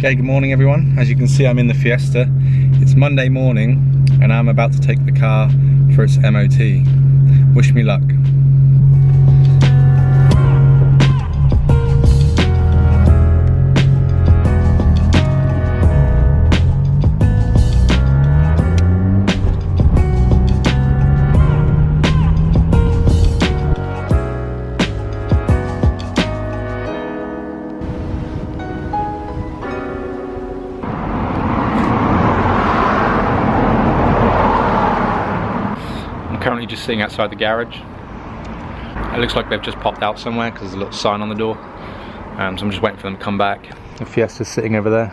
Okay, good morning everyone. As you can see, I'm in the Fiesta. It's Monday morning and I'm about to take the car for its MOT. Wish me luck. Currently just sitting outside the garage. It looks like they've just popped out somewhere because there's a little sign on the door. So I'm just waiting for them to come back. The Fiesta's sitting over there.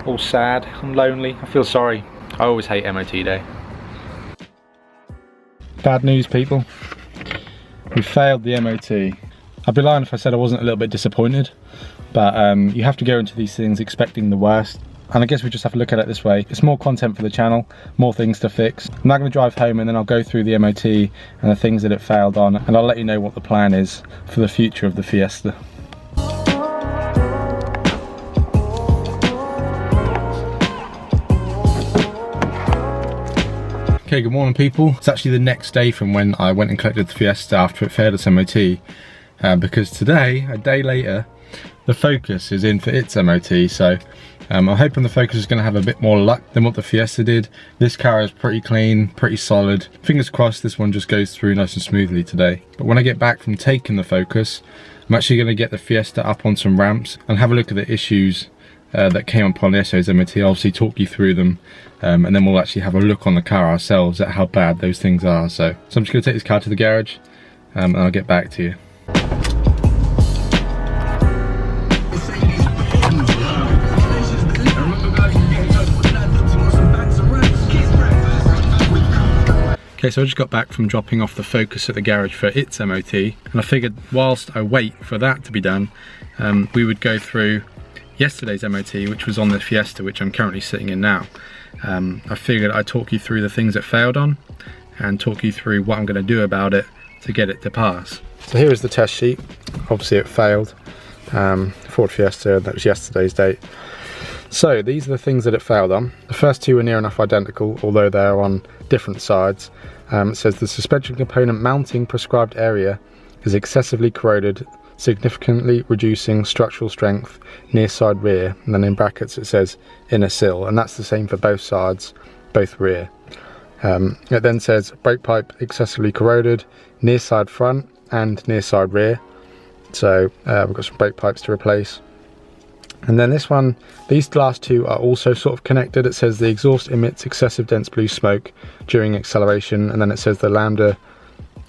All sad, I'm lonely, I feel sorry. I always hate MOT day. Bad news, people. We failed the MOT. I'd be lying if I said I wasn't a little bit disappointed, but you have to go into these things expecting the worst. And I guess we just have to look at it this way. It's more content for the channel, more things to fix. I'm now going to drive home and then I'll go through the MOT and the things that it failed on, and I'll let you know what the plan is for the future of the Fiesta. Okay, good morning people. It's actually the next day from when I went and collected the Fiesta after it failed its MOT, because today, a day later, the Focus is in for its MOT, so I'm hoping the Focus is going to have a bit more luck than what the Fiesta did. This car is pretty clean, pretty solid. Fingers crossed this one just goes through nice and smoothly today. But when I get back from taking the Focus, I'm actually going to get the Fiesta up on some ramps and have a look at the issues that came upon yesterday's MOT. I'll obviously talk you through them, and then we'll actually have a look on the car ourselves at how bad those things are. So I'm just going to take this car to the garage and I'll get back to you. Okay, so I just got back from dropping off the Focus at the garage for its MOT, and I figured whilst I wait for that to be done, we would go through yesterday's MOT, which was on the Fiesta, which I'm currently sitting in now. I figured I'd talk you through the things it failed on and talk you through what I'm going to do about it to get it to pass. So here is the test sheet. Obviously it failed. Ford Fiesta, that was yesterday's date. So these are the things that it failed on. The first two are near enough identical, although they're on different sides. It says the suspension component mounting prescribed area is excessively corroded, significantly reducing structural strength near side rear, and then in brackets it says inner sill, and that's the same for both sides, both rear. It then says brake pipe excessively corroded near side front and near side rear, so we've got some brake pipes to replace. And then this one, these last two are also sort of connected. It says the exhaust emits excessive dense blue smoke during acceleration, and then it says the lambda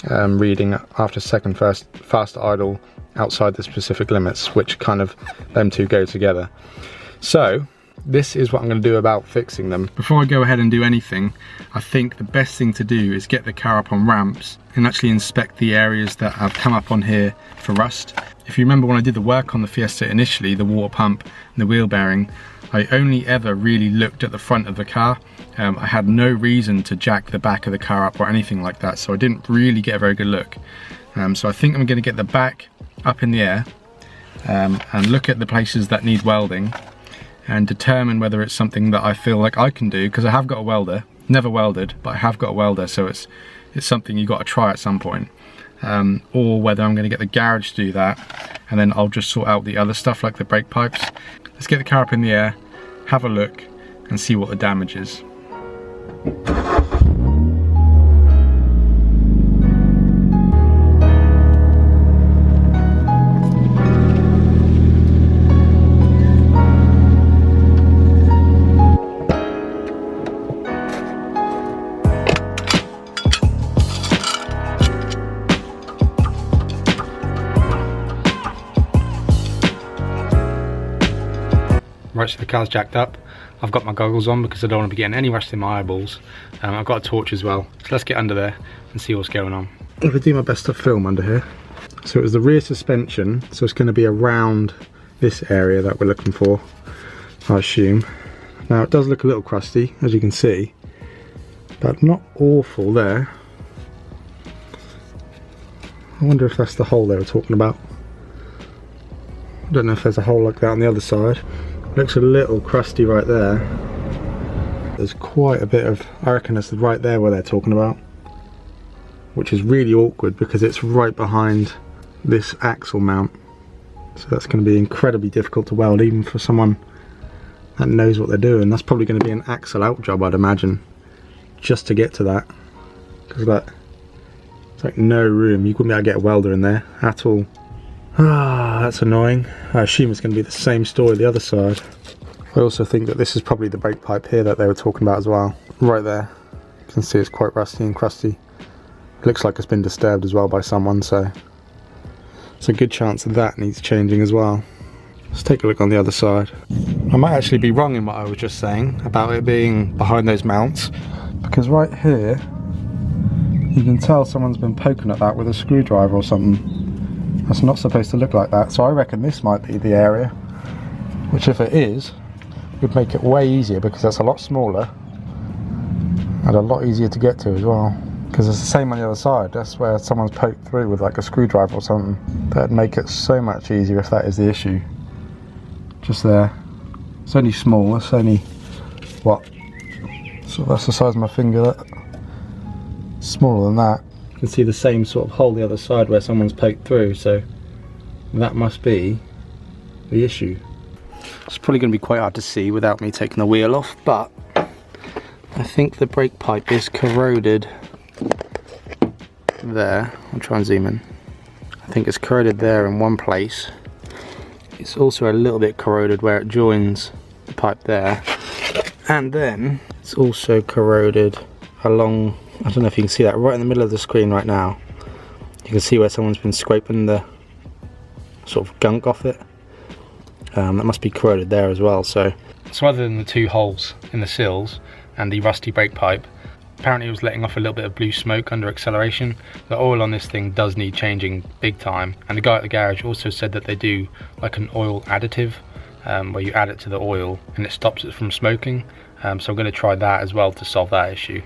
reading after second fast idle outside the specific limits, which kind of them two go together. So this is what I'm going to do about fixing them. Before I go ahead and do anything, I think the best thing to do is get the car up on ramps and actually inspect the areas that have come up on here for rust. If you remember when I did the work on the Fiesta initially, the water pump and the wheel bearing, I only ever really looked at the front of the car. I had no reason to jack the back of the car up or anything like that, so I didn't really get a very good look. So I think I'm going to get the back up in the air and look at the places that need welding and determine whether it's something that I feel like I can do, because I have got a welder. Never welded, but I have got a welder, so it's something you've got to try at some point. Or whether I'm going to get the garage to do that, and then I'll just sort out the other stuff like the brake pipes. Let's get the car up in the air, have a look, and see what the damage is. Right, so the car's jacked up. I've got my goggles on because I don't want to be getting any rust in my eyeballs. I've got a torch as well. So let's get under there and see what's going on. I'm going to do my best to film under here. So it was the rear suspension, so it's going to be around this area that we're looking for, I assume. Now it does look a little crusty, as you can see, but not awful there. I wonder if that's the hole they were talking about. I don't know if there's a hole like that on the other side. Looks a little crusty right there. There's quite a bit of, I reckon it's right there where they're talking about, which is really awkward because it's right behind this axle mount. So that's going to be incredibly difficult to weld even for someone that knows what they're doing. That's probably going to be an axle out job, I'd imagine, just to get to that, because that, it's like no room. You wouldn't be able to get a welder in there at all. Ah, that's annoying. I assume it's going to be the same story the other side. I also think that this is probably the brake pipe here that they were talking about as well. Right there, you can see it's quite rusty and crusty. It looks like it's been disturbed as well by someone, so it's a good chance that needs changing as well. Let's take a look on the other side. I might actually be wrong in what I was just saying about it being behind those mounts, because right here you can tell someone's been poking at that with a screwdriver or something. That's not supposed to look like that, so I reckon this might be the area, which if it is, would make it way easier because that's a lot smaller and a lot easier to get to as well, because it's the same on the other side. That's where someone's poked through with like a screwdriver or something. That'd make it so much easier if that is the issue. Just there. It's only small. It's only, what, so that's the size of my finger. That smaller than that. You can see the same sort of hole the other side where someone's poked through, so that must be the issue. It's probably going to be quite hard to see without me taking the wheel off, but I think the brake pipe is corroded there. I'll try and zoom in. I think it's corroded there in one place. It's also a little bit corroded where it joins the pipe there, and then it's also corroded along, I don't know if you can see that, right in the middle of the screen right now. You can see where someone's been scraping the sort of gunk off it. That must be corroded there as well. So other than the two holes in the sills and the rusty brake pipe, apparently it was letting off a little bit of blue smoke under acceleration. The oil on this thing does need changing big time, and the guy at the garage also said that they do like an oil additive where you add it to the oil and it stops it from smoking. So I'm going to try that as well to solve that issue.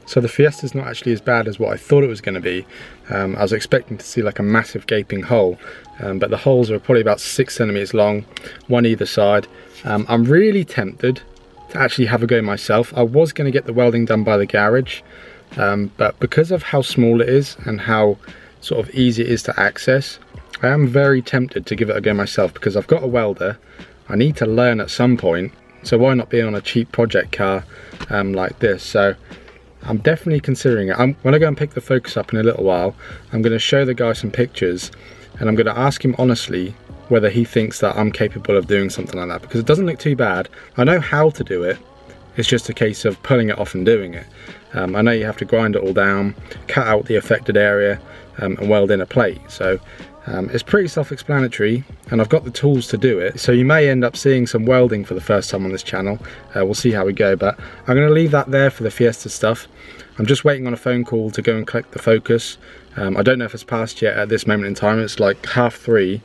So the Fiesta's not actually as bad as what I thought it was going to be. I was expecting to see like a massive gaping hole, but the holes are probably about 6 centimeters long, one either side. I'm really tempted to actually have a go myself. I was going to get the welding done by the garage, but because of how small it is and how sort of easy it is to access, I am very tempted to give it a go myself, because I've got a welder. I need to learn at some point, so why not be on a cheap project car like this? So I'm definitely considering it. When I go and pick the Focus up in a little while, I'm going to show the guy some pictures, and I'm going to ask him honestly whether he thinks that I'm capable of doing something like that, because it doesn't look too bad. I know how to do it. It's just a case of pulling it off and doing it. I know you have to grind it all down, cut out the affected area, and weld in a plate. So it's pretty self-explanatory, and I've got the tools to do it. So you may end up seeing some welding for the first time on this channel. We'll see how we go, but I'm going to leave that there for the Fiesta stuff. I'm just waiting on a phone call to go and collect the Focus. I don't know if it's passed yet at this moment in time. It's like 3:30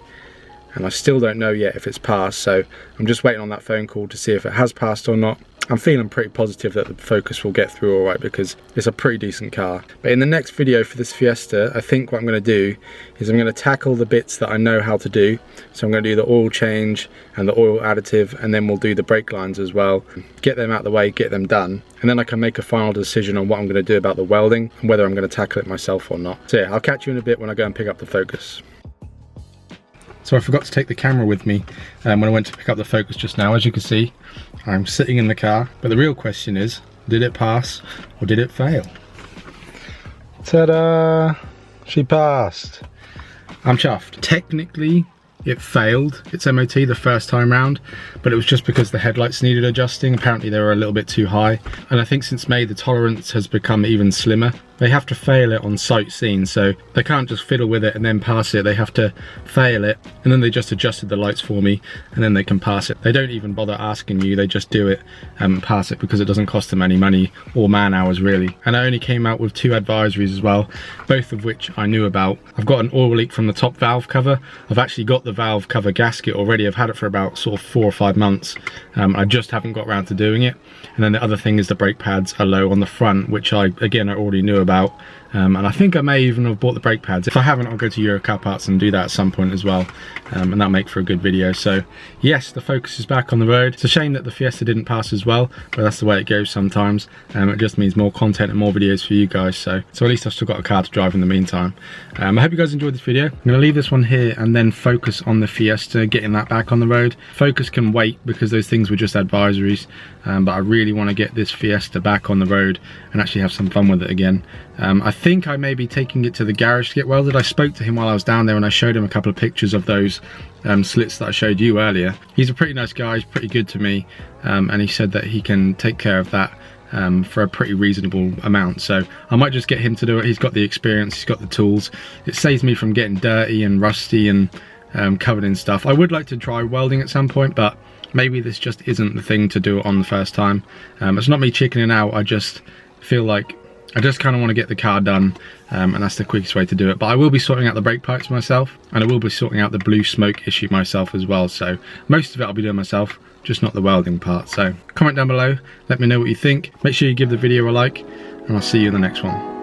and I still don't know yet if it's passed, so I'm just waiting on that phone call to see if it has passed or not. I'm feeling pretty positive that the Focus will get through alright, because it's a pretty decent car. But in the next video for this Fiesta, I think what I'm going to do is I'm going to tackle the bits that I know how to do. So I'm going to do the oil change and the oil additive, and then we'll do the brake lines as well. Get them out of the way, get them done, and then I can make a final decision on what I'm going to do about the welding and whether I'm going to tackle it myself or not. So yeah, I'll catch you in a bit when I go and pick up the Focus. So I forgot to take the camera with me when I went to pick up the Focus just now. As you can see, I'm sitting in the car, but the real question is, did it pass or did it fail? Ta-da! She passed. I'm chuffed. Technically, it failed its MOT the first time round, but it was just because the headlights needed adjusting. Apparently they were a little bit too high, and I think since May the tolerance has become even slimmer. They have to fail it on sight seen, so they can't just fiddle with it and then pass it. They have to fail it, and then they just adjusted the lights for me, and then they can pass it. They don't even bother asking you, they just do it and pass it, because it doesn't cost them any money or man hours really. And I only came out with 2 advisories as well, both of which I knew about. I've got an oil leak from the top valve cover. I've actually got the valve cover gasket already. I've had it for about sort of 4 or 5 months. I just haven't got around to doing it. And then the other thing is the brake pads are low on the front, which I already knew about. And I think I may even have bought the brake pads. If I haven't, I'll go to Euro Car Parts and do that at some point as well, and that'll make for a good video. So yes, the Focus is back on the road. It's a shame that the Fiesta didn't pass as well, but that's the way it goes sometimes. It just means more content and more videos for you guys, so at least I've still got a car to drive in the meantime. I hope you guys enjoyed this video. I'm going to leave this one here and then focus on the Fiesta, getting that back on the road. Focus can wait because those things were just advisories, but I really want to get this Fiesta back on the road and actually have some fun with it again. I think I may be taking it to the garage to get welded. I spoke to him while I was down there and I showed him a couple of pictures of those slits that I showed you earlier. He's a pretty nice guy, he's pretty good to me, and he said that he can take care of that for a pretty reasonable amount. So I might just get him to do it. He's got the experience, he's got the tools. It saves me from getting dirty and rusty and covered in stuff. I would like to try welding at some point, but maybe this just isn't the thing to do it on the first time. It's not me chickening out, I just feel like I just kind of want to get the car done, and that's the quickest way to do it. But I will be sorting out the brake pipes myself, and I will be sorting out the blue smoke issue myself as well. So most of it I'll be doing myself, just not the welding part. So comment down below, let me know what you think. Make sure you give the video a like, and I'll see you in the next one.